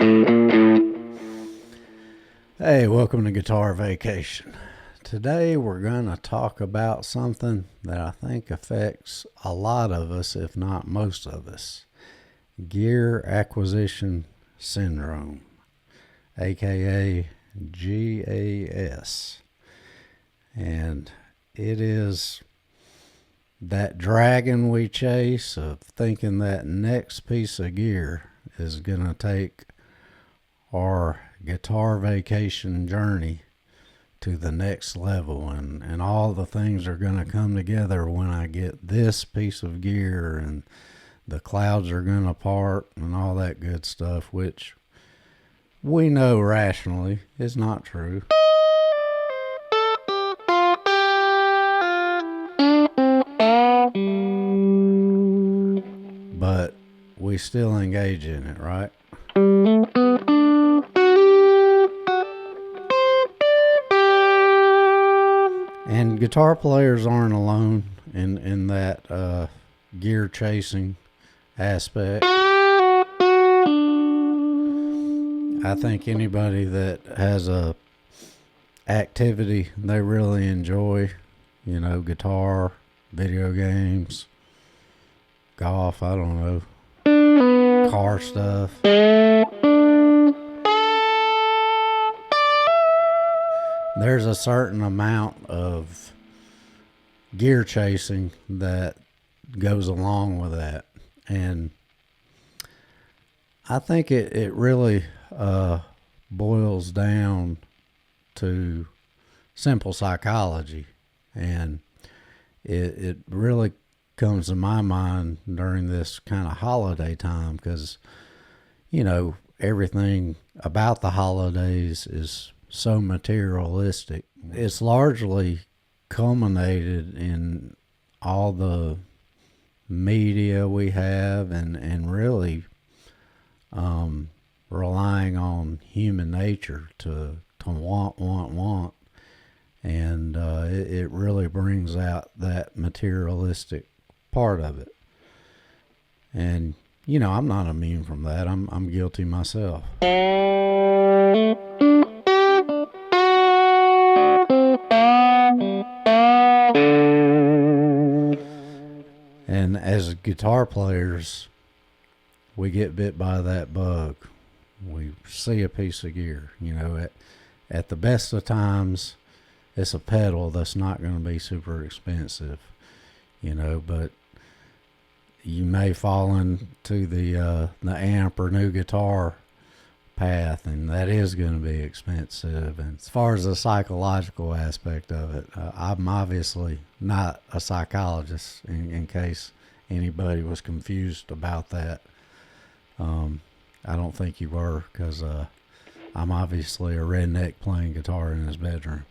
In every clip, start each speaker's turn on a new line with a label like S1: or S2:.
S1: Hey, welcome to Guitar Vacation. Today we're going to talk about something that I think affects a lot of us, if not most of us. Gear acquisition syndrome, aka GAS. And it is that dragon we chase of thinking that next piece of gear is going to take our guitar vacation journey to the next level, and all the things are going to come together when I get this piece of gear, and the clouds are going to part and all that good stuff, which we know rationally is not true. But we still engage in it, right? And guitar players aren't alone in that gear chasing aspect. I think anybody that has a activity they really enjoy, guitar, video games, golf, I don't know, car stuff. There's a certain amount of gear chasing that goes along with that. And I think it really boils down to simple psychology. And it really comes to my mind during this kind of holiday time because, everything about the holidays is so materialistic. It's largely culminated in all the media we have and really relying on human nature to want. And it really brings out that materialistic part of it. And, I'm not immune from that. I'm guilty myself. And as guitar players, we get bit by that bug. We see a piece of gear, at the best of times, it's a pedal that's not going to be super expensive, but you may fall into the amp or new guitar path, and that is going to be expensive. And as far as the psychological aspect of it, I'm obviously not a psychologist, in case anybody was confused about that. I don't think you were, because I'm obviously a redneck playing guitar in his bedroom.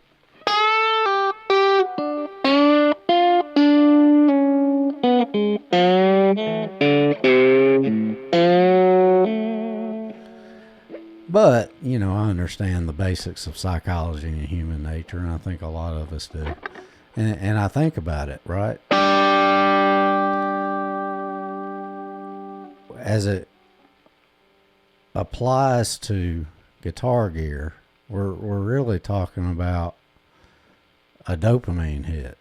S1: But, I understand the basics of psychology and human nature, and I think a lot of us do. And I think about it, right? As it applies to guitar gear, we're really talking about a dopamine hit.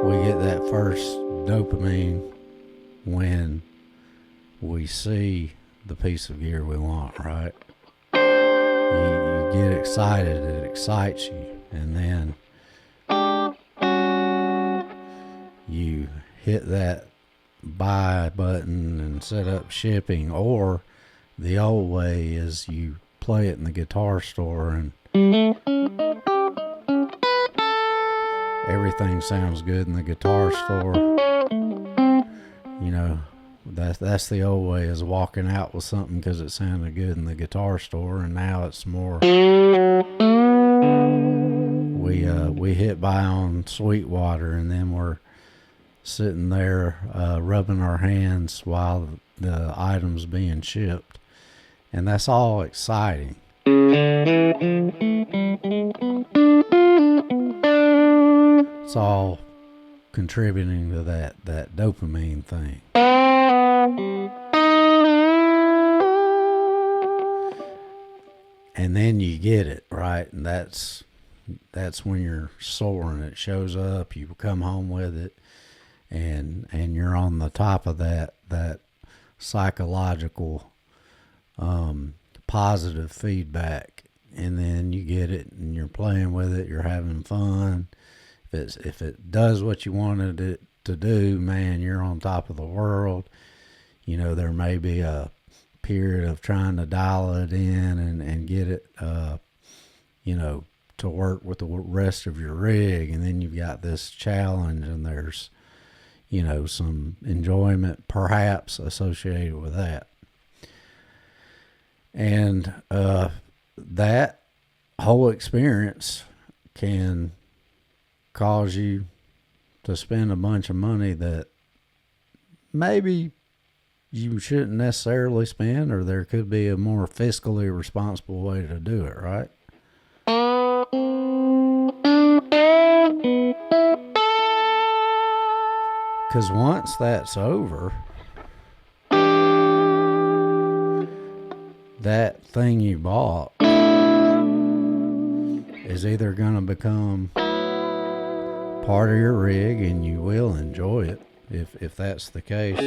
S1: We get that first dopamine when we see the piece of gear we want, right? You get excited, it excites you, and then you hit that buy button and set up shipping. Or the old way is you play it in the guitar store and everything sounds good in the guitar store. That's the old way, is walking out with something because it sounded good in the guitar store. And now it's more, we hit buy on Sweetwater, and then we're sitting there rubbing our hands while the item's being shipped, and that's all exciting. It's all contributing to that dopamine thing. and then you get it, right? And that's when you're soaring. It shows up, you come home with it, and you're on the top of that psychological positive feedback, and then you get it and you're playing with it, you're having fun. If it does what you wanted it to do, man, you're on top of the world. You know, there may be a period of trying to dial it in and get it, you know, to work with the rest of your rig, and then you've got this challenge, and there's, you know, some enjoyment perhaps associated with that. And that whole experience can cause you to spend a bunch of money that maybe you shouldn't necessarily spend, or there could be a more fiscally responsible way to do it, right? Because once that's over, that thing you bought is either going to become part of your rig, and you will enjoy it if that's the case,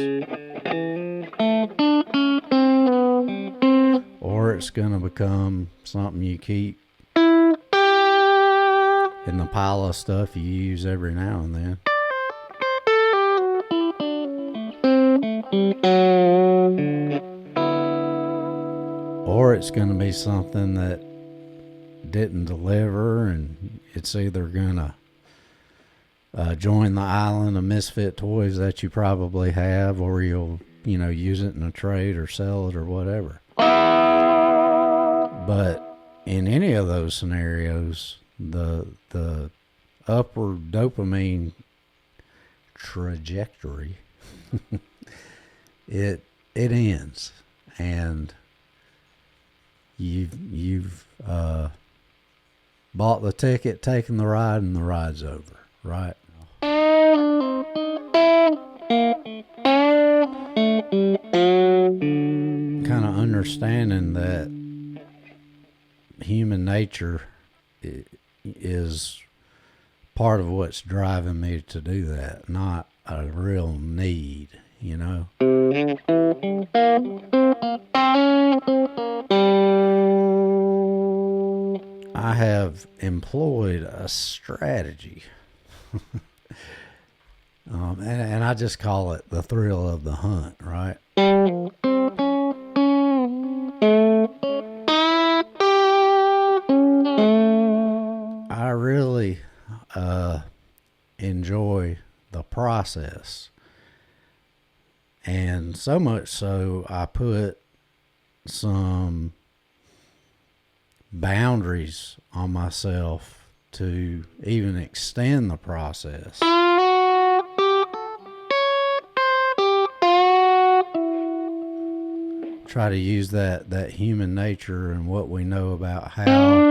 S1: or it's going to become something you keep in the pile of stuff you use every now and then. Or it's going to be something that didn't deliver, and it's either going to join the island of misfit toys that you probably have, or you'll, you know, use it in a trade or sell it or whatever. But in any of those scenarios, the upward dopamine trajectory it ends, and you've bought the ticket, taken the ride, and the ride's over, right? Kind of understanding that human nature is part of what's driving me to do that, not a real need, you know? I have employed a strategy, and I just call it the thrill of the hunt, right? I really enjoy the process, and so much so I put some boundaries on myself to even extend the process. Try to use that human nature and what we know about how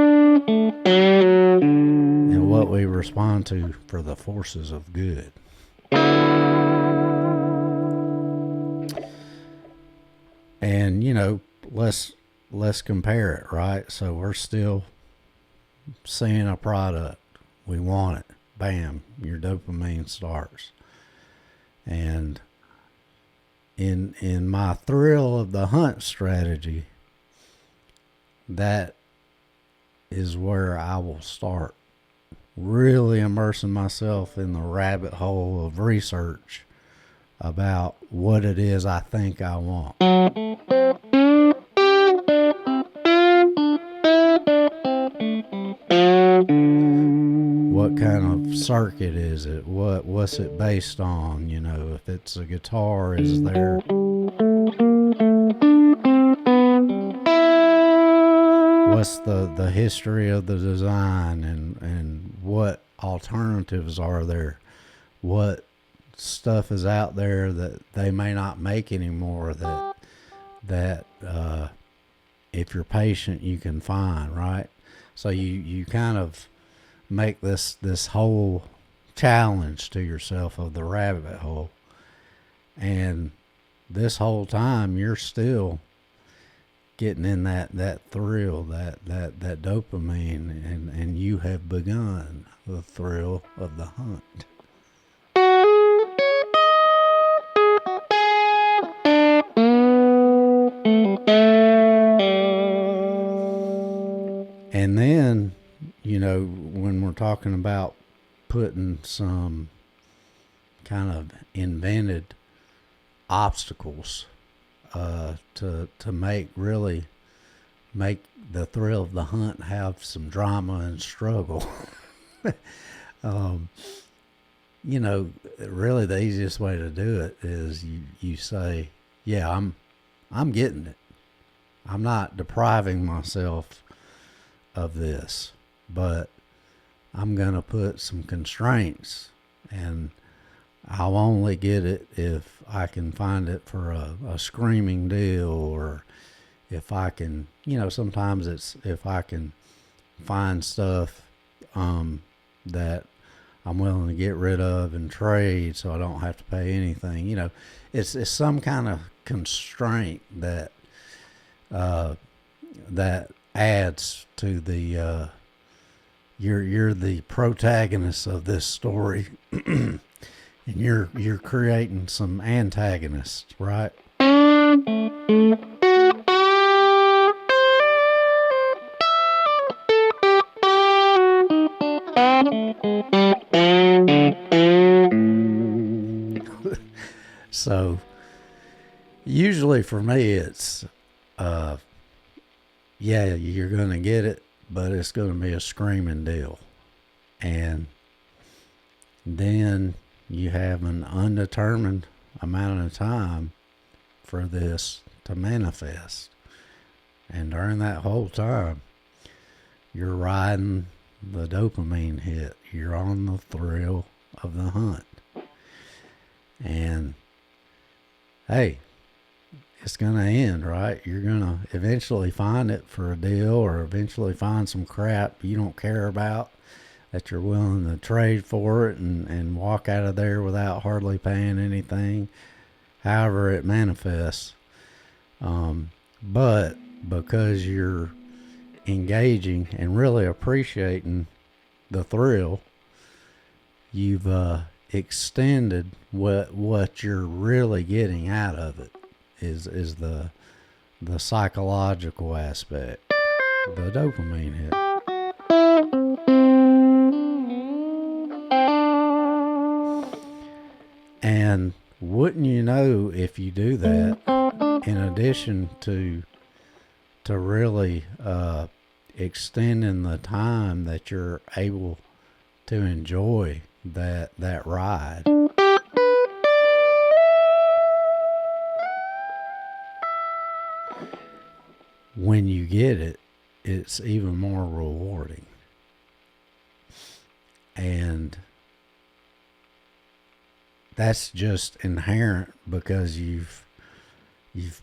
S1: and what we respond to for the forces of good. And, you know, let's compare it, right? So we're still seeing a product. We want it. Bam, your dopamine starts. And in my thrill of the hunt strategy, that is where I will start really immersing myself in the rabbit hole of research about what it is I think I want. What kind of circuit is it? What's it based on? You know, if it's a guitar, is there what's the history of the design, and what alternatives are there? What stuff is out there that they may not make anymore that if you're patient you can find, right? So you kind of make this whole challenge to yourself of the rabbit hole, and this whole time you're still getting in that thrill, that dopamine, and you have begun the thrill of the hunt. And then, when we're talking about putting some kind of invented obstacles to make the thrill of the hunt have some drama and struggle. Really the easiest way to do it is you say, yeah, I'm getting it. I'm not depriving myself of this, but I'm going to put some constraints, and I'll only get it if I can find it for a screaming deal, or if I can, sometimes it's if I can find stuff that I'm willing to get rid of and trade so I don't have to pay anything. It's some kind of constraint that adds to the you're the protagonist of this story. And you're creating some antagonists, right? So usually for me it's yeah, you're gonna get it, but it's gonna be a screaming deal. And then you have an undetermined amount of time for this to manifest. And during that whole time, you're riding the dopamine hit. You're on the thrill of the hunt. And hey, it's going to end, right? You're going to eventually find it for a deal, or eventually find some crap you don't care about that you're willing to trade for it, and walk out of there without hardly paying anything, however it manifests. But because you're engaging and really appreciating the thrill, you've extended what you're really getting out of it is the psychological aspect, the dopamine hit. And wouldn't you know, if you do that, in addition to really extending the time that you're able to enjoy that ride, when you get it, it's even more rewarding. And that's just inherent because you've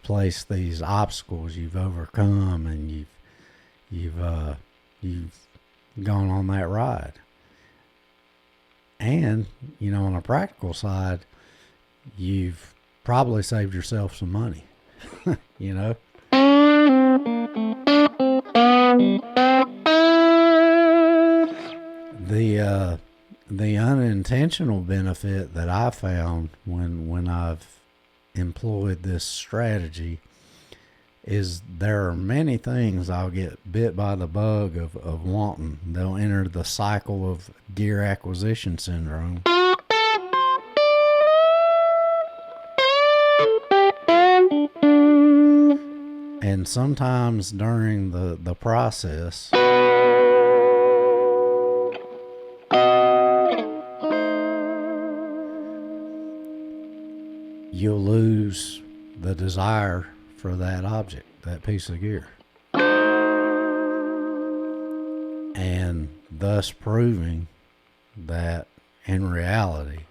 S1: placed these obstacles, you've overcome, and you've gone on that ride. And on a practical side, you've probably saved yourself some money. The unintentional benefit that I found when I've employed this strategy is there are many things I'll get bit by the bug of wanting. They'll enter the cycle of gear acquisition syndrome. And sometimes during the process, you'll lose the desire for that object, that piece of gear. And thus proving that in reality,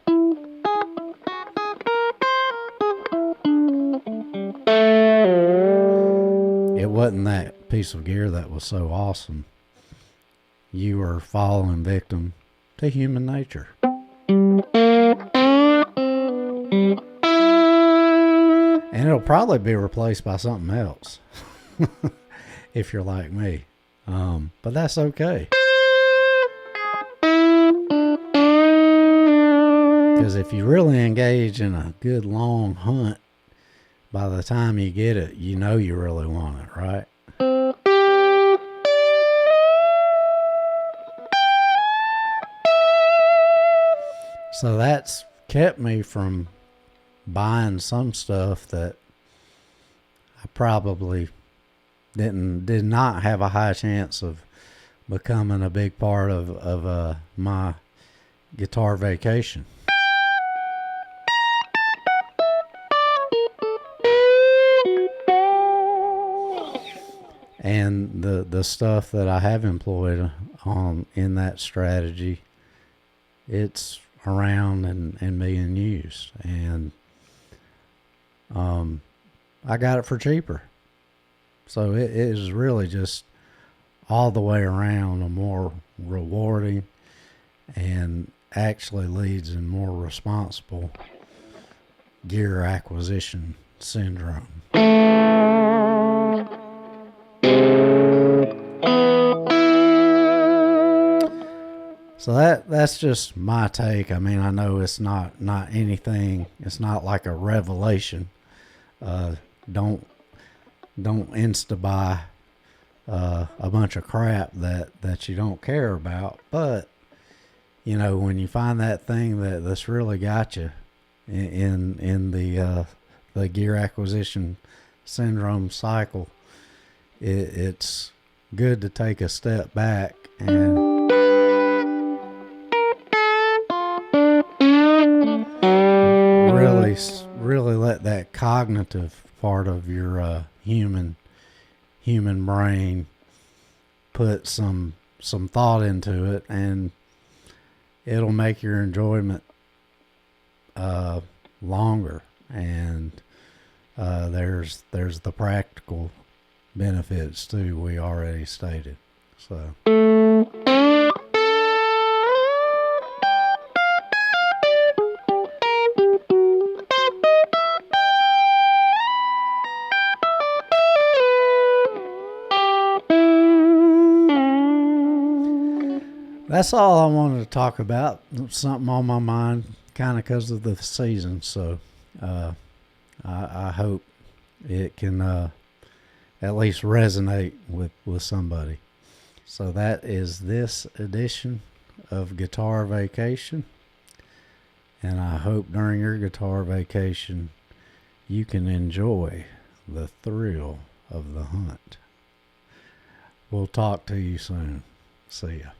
S1: it wasn't that piece of gear that was so awesome. You were falling victim to human nature. And it'll probably be replaced by something else. if you're like me. But that's okay. Because if you really engage in a good long hunt, by the time you get it, you know you really want it, right? So that's kept me from buying some stuff that I probably did not have a high chance of becoming a big part of my guitar vacation. And the stuff that I have employed in that strategy, it's around and being used. And I got it for cheaper. So it is really just all the way around a more rewarding and actually leads in more responsible gear acquisition syndrome. So that's just my take. I mean, I know it's not anything. It's not like a revelation. Don't insta buy a bunch of crap that you don't care about. But you know, when you find that thing that's really got you in the gear acquisition syndrome cycle, it's good to take a step back and really let that cognitive part of your human brain put some thought into it, and it'll make your enjoyment longer. And there's the practical benefits too, we already stated. So that's all I wanted to talk about. Something on my mind, kind of because of the season. So I hope it can at least resonate with somebody. So that is this edition of Guitar Vacation. And I hope during your guitar vacation you can enjoy the thrill of the hunt. We'll talk to you soon. See ya.